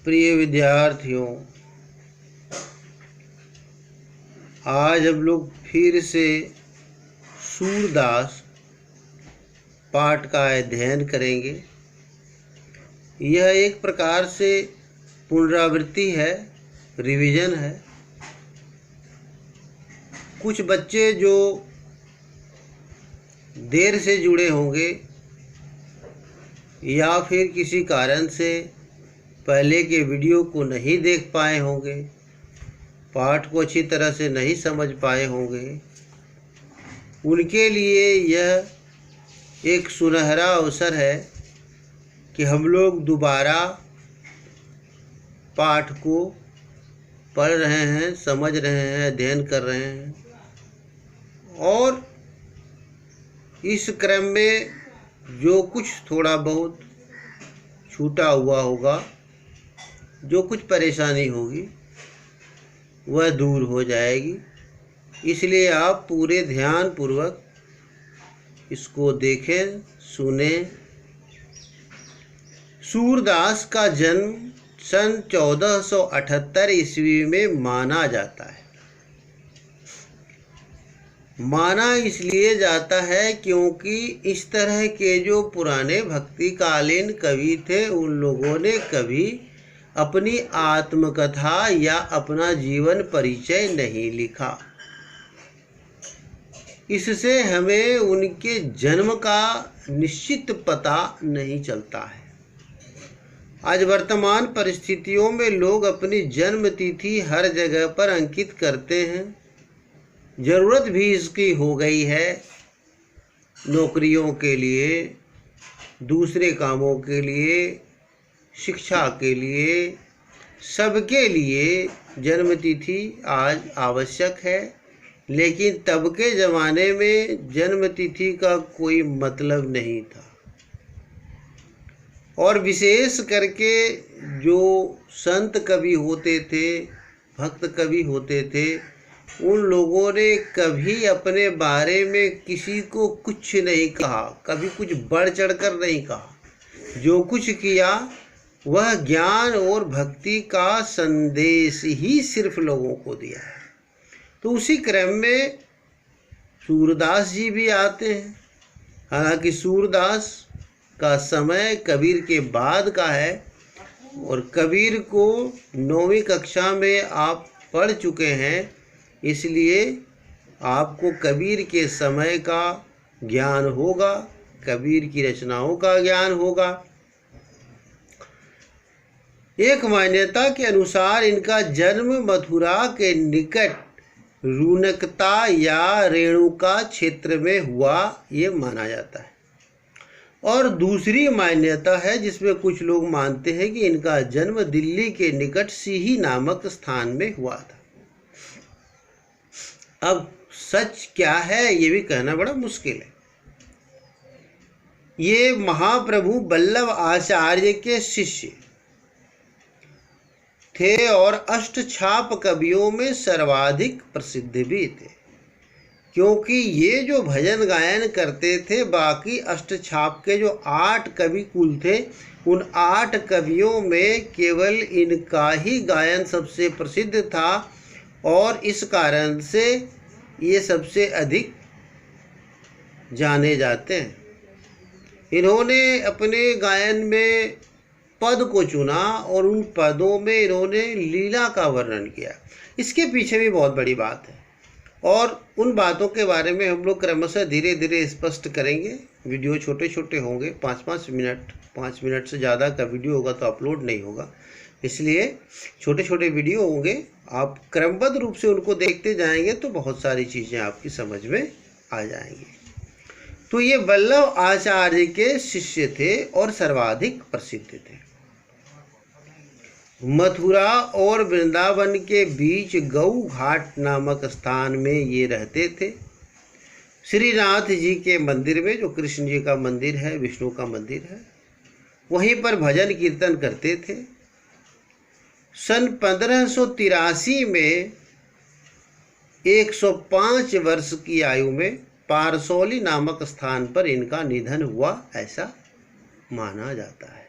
प्रिय विद्यार्थियों, आज हम लोग फिर से सूरदास पाठ का अध्ययन करेंगे। यह एक प्रकार से पुनरावृत्ति है, रिवीजन है। कुछ बच्चे जो देर से जुड़े होंगे या फिर किसी कारण से पहले के वीडियो को नहीं देख पाए होंगे, पाठ को अच्छी तरह से नहीं समझ पाए होंगे, उनके लिए यह एक सुनहरा अवसर है कि हम लोग दोबारा पाठ को पढ़ रहे हैं, समझ रहे हैं, अध्ययन कर रहे हैं। और इस क्रम में जो कुछ थोड़ा बहुत छूटा हुआ होगा, जो कुछ परेशानी होगी, वह दूर हो जाएगी। इसलिए आप पूरे ध्यान पूर्वक इसको देखें, सुनें। सूरदास का जन्म सन 1478 ईस्वी में माना जाता है। माना इसलिए जाता है क्योंकि इस तरह के जो पुराने भक्तिकालीन कवि थे, उन लोगों ने कभी अपनी आत्मकथा या अपना जीवन परिचय नहीं लिखा। इससे हमें उनके जन्म का निश्चित पता नहीं चलता है। आज वर्तमान परिस्थितियों में लोग अपनी जन्म तिथि हर जगह पर अंकित करते हैं। ज़रूरत भी इसकी हो गई है, नौकरियों के लिए, दूसरे कामों के लिए, शिक्षा के लिए, सबके लिए जन्मतिथि आज आवश्यक है। लेकिन तब के ज़माने में जन्मतिथि का कोई मतलब नहीं था। और विशेष करके जो संत कवि होते थे, भक्त कवि होते थे, उन लोगों ने कभी अपने बारे में किसी को कुछ नहीं कहा, कभी कुछ बढ़ चढ़कर नहीं कहा। जो कुछ किया वह ज्ञान और भक्ति का संदेश ही सिर्फ लोगों को दिया है। तो उसी क्रम में सूरदास जी भी आते हैं। हालांकि सूरदास का समय कबीर के बाद का है और कबीर को 9वीं कक्षा में आप पढ़ चुके हैं, इसलिए आपको कबीर के समय का ज्ञान होगा, कबीर की रचनाओं का ज्ञान होगा। एक मान्यता के अनुसार इनका जन्म मथुरा के निकट रूनकता या रेणुका क्षेत्र में हुआ, ये माना जाता है। और दूसरी मान्यता है जिसमें कुछ लोग मानते हैं कि इनका जन्म दिल्ली के निकट सीही नामक स्थान में हुआ था। अब सच क्या है ये भी कहना बड़ा मुश्किल है। ये महाप्रभु वल्लभ आचार्य के शिष्य थे और अष्टछाप कवियों में सर्वाधिक प्रसिद्ध भी थे, क्योंकि ये जो भजन गायन करते थे, बाकी अष्टछाप के जो 8 कवि कुल थे, उन 8 कवियों में केवल इनका ही गायन सबसे प्रसिद्ध था। और इस कारण से ये सबसे अधिक जाने जाते हैं। इन्होंने अपने गायन में पद को चुना और उन पदों में इन्होंने लीला का वर्णन किया। इसके पीछे भी बहुत बड़ी बात है और उन बातों के बारे में हम लोग क्रमशः धीरे धीरे स्पष्ट करेंगे। वीडियो छोटे छोटे होंगे, 5-5 मिनट, 5 मिनट से ज़्यादा का वीडियो होगा तो अपलोड नहीं होगा, इसलिए छोटे छोटे वीडियो होंगे। आप क्रमबद्ध रूप से उनको देखते जाएंगे तो बहुत सारी चीज़ें आपकी समझ में आ जाएंगी। तो ये वल्लभ आचार्य के शिष्य थे और सर्वाधिक प्रसिद्ध थे। मथुरा और वृंदावन के बीच गऊ घाट नामक स्थान में ये रहते थे। श्रीनाथ जी के मंदिर में, जो कृष्ण जी का मंदिर है, विष्णु का मंदिर है, वहीं पर भजन कीर्तन करते थे। सन 1583 में 105 वर्ष की आयु में पारसौली नामक स्थान पर इनका निधन हुआ, ऐसा माना जाता है।